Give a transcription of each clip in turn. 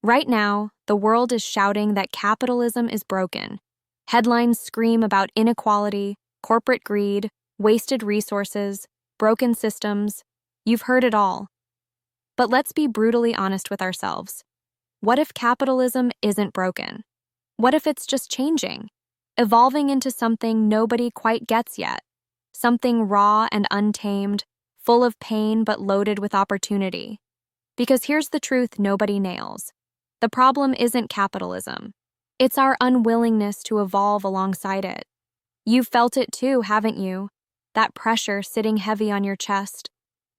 Right now, the world is shouting that capitalism is broken. Headlines scream about inequality, corporate greed, wasted resources, broken systems. You've heard it all. But let's be brutally honest with ourselves. What if capitalism isn't broken? What if it's just changing, evolving into something nobody quite gets yet? Something raw and untamed, full of pain but loaded with opportunity. Because here's the truth nobody nails. The problem isn't capitalism. It's our unwillingness to evolve alongside it. You've felt it too, haven't you? That pressure sitting heavy on your chest.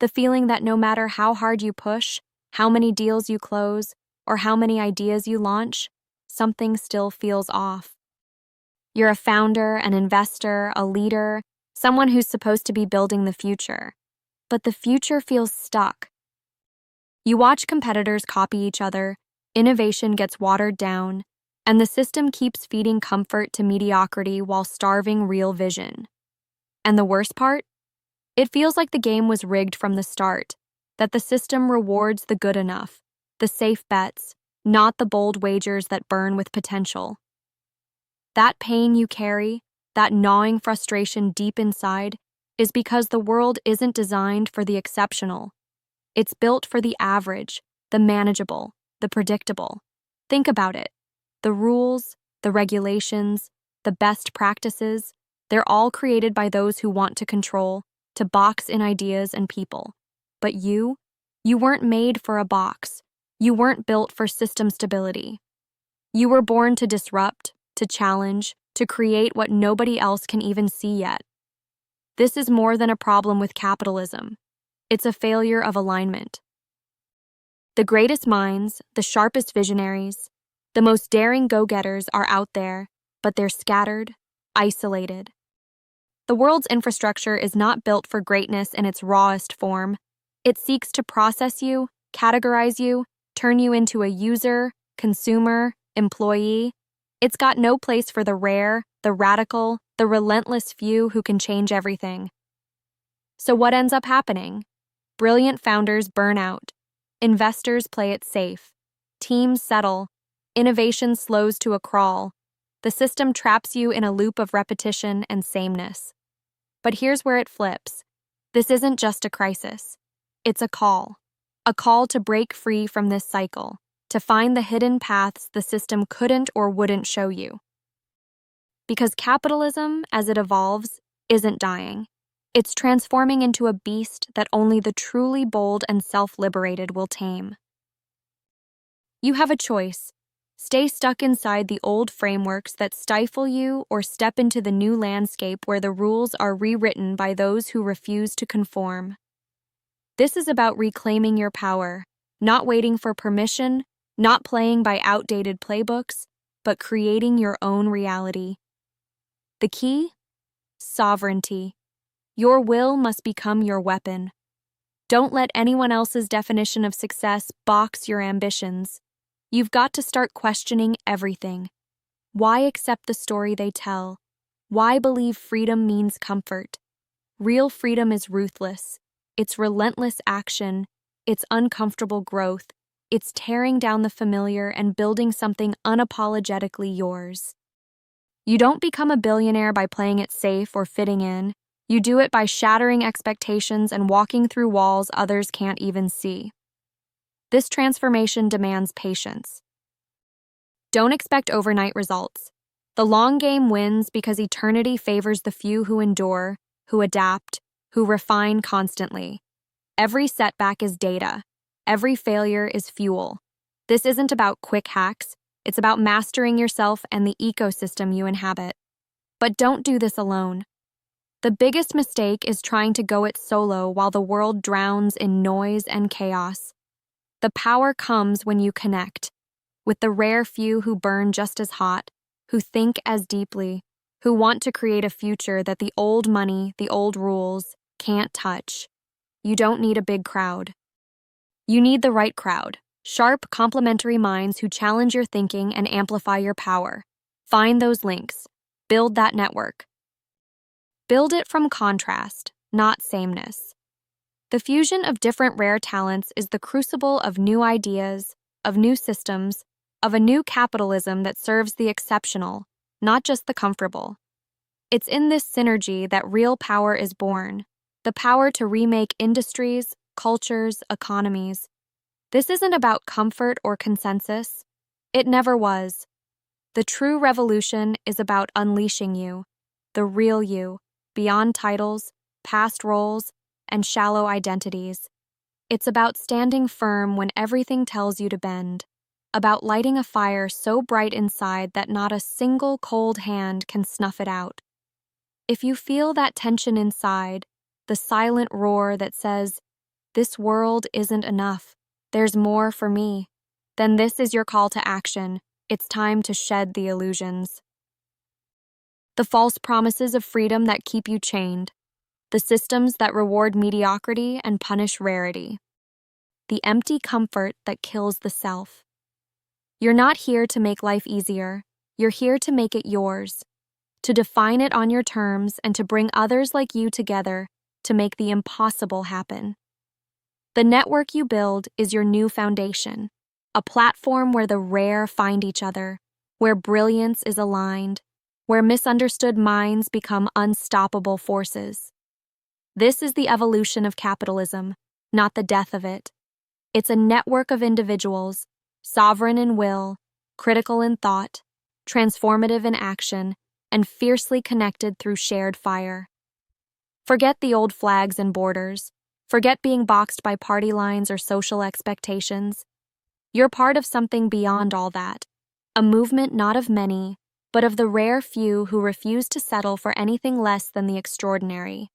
The feeling that no matter how hard you push, how many deals you close, or how many ideas you launch, something still feels off. You're a founder, an investor, a leader, someone who's supposed to be building the future. But the future feels stuck. You watch competitors copy each other, innovation gets watered down, and the system keeps feeding comfort to mediocrity while starving real vision. And the worst part? It feels like the game was rigged from the start, that the system rewards the good enough, the safe bets, not the bold wagers that burn with potential. That pain you carry, that gnawing frustration deep inside, is because the world isn't designed for the exceptional. It's built for the average, the manageable, the predictable. Think about it. The rules, the regulations, the best practices, they're all created by those who want to control, to box in ideas and people. But you weren't made for a box. You weren't built for system stability. You were born to disrupt, to challenge, to create what nobody else can even see yet. This is more than a problem with capitalism. It's a failure of alignment. The greatest minds, the sharpest visionaries, the most daring go-getters are out there, but they're scattered, isolated. The world's infrastructure is not built for greatness in its rawest form. It seeks to process you, categorize you, turn you into a user, consumer, employee. It's got no place for the rare, the radical, the relentless few who can change everything. So what ends up happening? Brilliant founders burn out. Investors play it safe. Teams settle. Innovation slows to a crawl. The system traps you in a loop of repetition and sameness. But here's where it flips. This isn't just a crisis. It's a call to break free from this cycle, to find the hidden paths the system couldn't or wouldn't show you. Because capitalism, as it evolves, isn't dying. It's transforming into a beast that only the truly bold and self-liberated will tame. You have a choice. Stay stuck inside the old frameworks that stifle you, or step into the new landscape where the rules are rewritten by those who refuse to conform. This is about reclaiming your power, not waiting for permission, not playing by outdated playbooks, but creating your own reality. The key? Sovereignty. Your will must become your weapon. Don't let anyone else's definition of success box your ambitions. You've got to start questioning everything. Why accept the story they tell? Why believe freedom means comfort? Real freedom is ruthless. It's relentless action. It's uncomfortable growth. It's tearing down the familiar and building something unapologetically yours. You don't become a billionaire by playing it safe or fitting in. You do it by shattering expectations and walking through walls others can't even see. This transformation demands patience. Don't expect overnight results. The long game wins because eternity favors the few who endure, who adapt, who refine constantly. Every setback is data. Every failure is fuel. This isn't about quick hacks. It's about mastering yourself and the ecosystem you inhabit. But don't do this alone. The biggest mistake is trying to go it solo while the world drowns in noise and chaos. The power comes when you connect, with the rare few who burn just as hot, who think as deeply, who want to create a future that the old money, the old rules, can't touch. You don't need a big crowd. You need the right crowd, sharp, complementary minds who challenge your thinking and amplify your power. Find those links. Build that network. Build it from contrast, not sameness. The fusion of different rare talents is the crucible of new ideas, of new systems, of a new capitalism that serves the exceptional, not just the comfortable. It's in this synergy that real power is born, the power to remake industries, cultures, economies. This isn't about comfort or consensus. It never was. The true revolution is about unleashing you, the real you, beyond titles, past roles, and shallow identities. It's about standing firm when everything tells you to bend, about lighting a fire so bright inside that not a single cold hand can snuff it out. If you feel that tension inside, the silent roar that says, "This world isn't enough, there's more for me," then this is your call to action. It's time to shed the illusions. The false promises of freedom that keep you chained, the systems that reward mediocrity and punish rarity, the empty comfort that kills the self. You're not here to make life easier, you're here to make it yours, to define it on your terms and to bring others like you together to make the impossible happen. The network you build is your new foundation, a platform where the rare find each other, where brilliance is aligned, where misunderstood minds become unstoppable forces. This is the evolution of capitalism, not the death of it. It's a network of individuals, sovereign in will, critical in thought, transformative in action, and fiercely connected through shared fire. Forget the old flags and borders. Forget being boxed by party lines or social expectations. You're part of something beyond all that, a movement not of many, but of the rare few who refuse to settle for anything less than the extraordinary.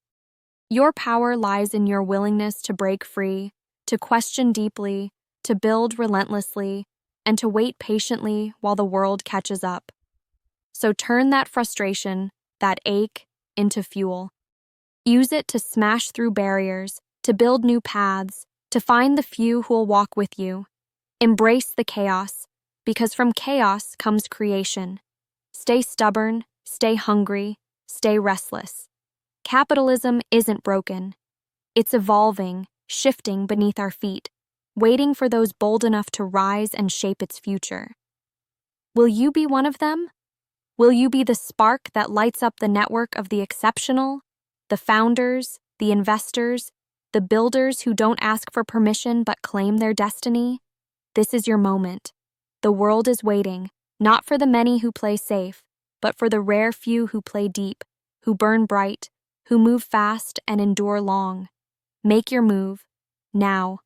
Your power lies in your willingness to break free, to question deeply, to build relentlessly, and to wait patiently while the world catches up. So turn that frustration, that ache, into fuel. Use it to smash through barriers, to build new paths, to find the few who'll walk with you. Embrace the chaos, because from chaos comes creation. Stay stubborn, stay hungry, stay restless. Capitalism isn't broken. It's evolving, shifting beneath our feet, waiting for those bold enough to rise and shape its future. Will you be one of them? Will you be the spark that lights up the network of the exceptional, the founders, the investors, the builders who don't ask for permission but claim their destiny? This is your moment. The world is waiting, not for the many who play safe, but for the rare few who play deep, who burn bright, who move fast and endure long. Make your move, now.